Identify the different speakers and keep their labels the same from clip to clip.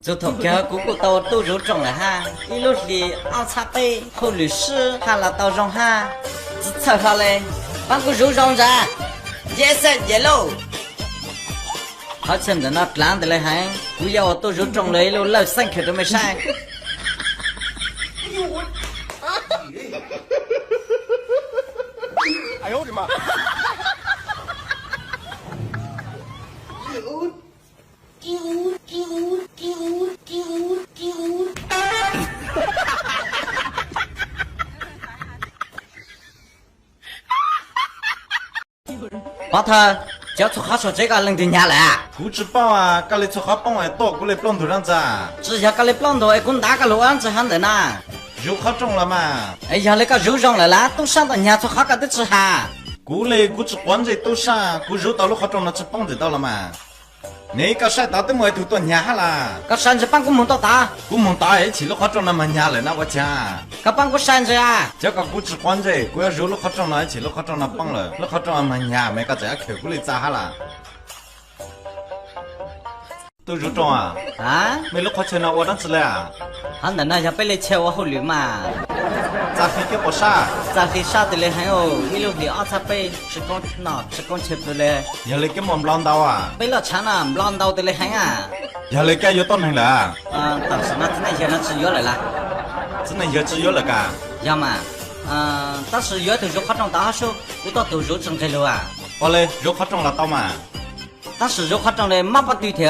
Speaker 1: 做头家姑姑到都肉种了哈，一路里奥茶杯和律师哈了到种哈，只测下来，把个肉种着，yes yellow， 好像在那烂的嘞哈，不要我都肉种了，一路老三口都没晒。
Speaker 2: 哎呦我的妈！
Speaker 1: 把他叫出好说这个能听下来啊！
Speaker 3: 不知道啊，家里出好帮外多过来帮头上子，
Speaker 1: 只要家里plan头，滚大个路样子喊的呐！
Speaker 3: 肉好种了嘛？
Speaker 1: 哎呀，那个肉种了啦，都上到人家出好个的吃哈！
Speaker 3: 过来过去关着都上，过肉到了好种了吃帮着到了嘛？你个晒打的没头多年下啦？
Speaker 1: 个山子帮个门多大？
Speaker 3: 我们大一起了好种了嘛年了那我讲，
Speaker 1: 个帮个山子啊！
Speaker 3: 这个过去关着，过要肉了好种了一起了好种了帮了，了好种了嘛年没个这样口过来咋下啦？都肉种啊？
Speaker 1: 啊？
Speaker 3: 没了好钱了我当吃了啊？
Speaker 1: 喊的那家被来切我后驴嘛？
Speaker 3: 咋黑给我啥？
Speaker 1: 咋黑啥的嘞？还有一路里二叉杯吃光那吃光切不嘞？
Speaker 3: 要来给我们浪到啊？
Speaker 1: 被了钱了，浪到的嘞还啊？
Speaker 3: 要来给有到哪了？
Speaker 1: 当时那那些那吃药来了，
Speaker 3: 只能有只有了噶？
Speaker 1: 要嘛？当时药都肉化妆大手，我到都肉整这路啊。
Speaker 3: 我嘞肉好种了到嘛？
Speaker 1: 当时肉化妆嘞马不对条。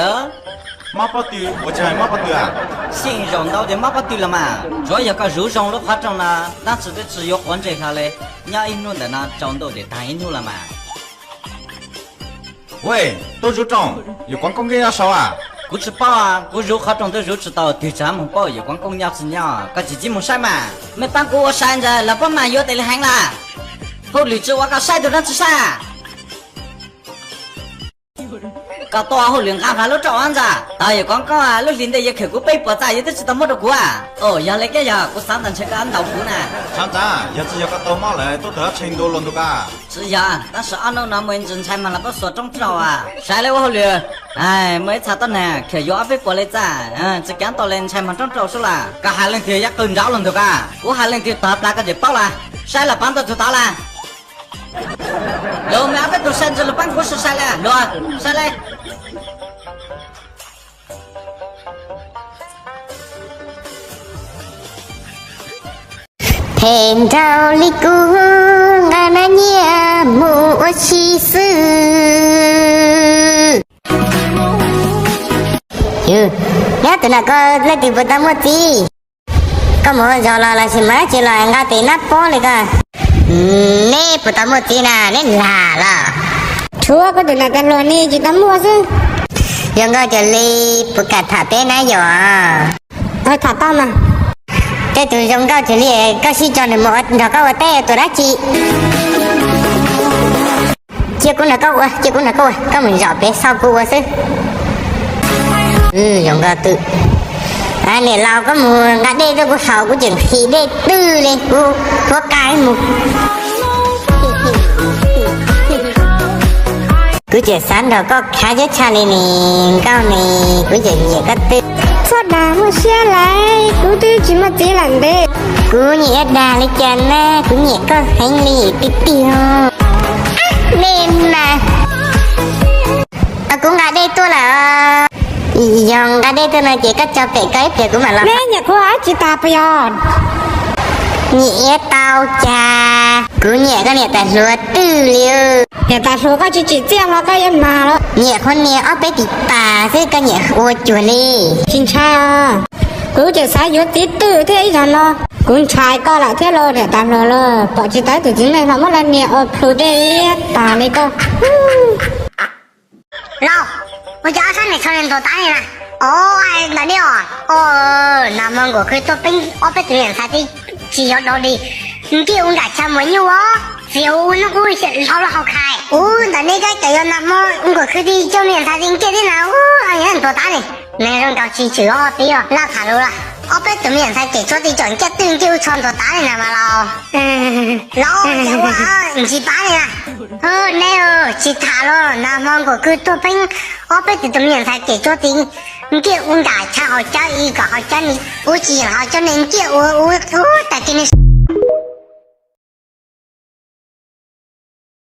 Speaker 3: 马不对，我讲马不对啊！
Speaker 1: 新肉到的马不对了嘛，主要个肉上了化妆了，但是的只有换这下来，伢一弄的那长到的大一弄了嘛。
Speaker 3: 喂，都肉种，有光公给要烧啊？
Speaker 1: 我吃饱啊，我肉化妆的肉知道，对咱们饱，有光公鸟是鸟，个自己没晒嘛，没办过我晒着，老板嘛有得了喊啦，后绿子我个晒都让吃晒。搞多好连干饭都找完子，大爷刚刚啊，都连得一口个背包子，也都知道没得过啊。哦，要那个呀，我上单车个安老虎呢。
Speaker 3: 厂长，要是有个刀马来，都得成都轮到噶。
Speaker 1: 是呀，但是俺老那门人才嘛，那不说中招啊。晒了我后绿，哎，没查到呢，可要被过来子，这干到人才嘛中招是啦。个还能提一更招轮到噶，我还能提大大个就爆了，晒了半到就到了。老苗的都甚至了办公室晒了，罗晒来。
Speaker 4: 天朝里古俺那年莫西斯，哟，伢子那个来地不当么子，咁我就来是买起来俺地那包那个，你不当么子呢？你拉了，错个的那个罗你就当么子？用个就你不敢他的那样啊，我他到吗？这都用到这里，个是叫你莫那个我带多大几？结果那个我，结果那个我，根本要别烧过我是。用个都，你老个么？俺这都不好，我就皮的都嘞，我改么？กูจะสันเราก็แค่จะชาลีนี่ก้าวนี่กูจะเหยียดก็ตึ๊ดพอด่ามาเชื่อไรกูตื้อจิมาตีหลังเด้กูเหยียดด่าเลยจันนะกูเหยียดก็ให้ลีปิดเดียวเล่นนะกูงาได้ตัวละยังงาได้ตัวนะเจ๊ก็จะเตะไก่เปียกูมาละแม่เนี่ยกูอาจิตาพยอนเหยียดเตาจ้ากูเหยียดก็เนี่ยแต่รัวตื้อเลี้ยวเนี่ยตาโชก็จีเจียมแล้วก็ยันมาแล้วเนี่ยคนเนี่ยเอาไปติดป่าซื้อกันเนี่ยโอจัวเลยชินชากูจะใช้ยุติตื้อเท่ยันเนาะกูชายก็ละเท่เราเนี่ยตามเราเลยปอจิตใจตัวจริงเลยทำอะไรเนี่ยเอาพลูเดียตาเลยก็เรา我叫上你承认多大了？哦，哎，那里哦，哦，那么我可以做兵，我被对人啥的只要到的，你给我家钱没有哦？只有我那个是老了好开。哦，那你个这样那么我可以叫人啥的给的呢？哦，哎呀，多大呢？那人搞起去哦，对哦，那看路了。我被对面才给做的讲这顿就穿多大了嘛老。老叫我唔是打你啦。哦，你哦，其他咯，那么我去做兵，我被对面才给做的。你给我打他好像一个好像你我记好像你给我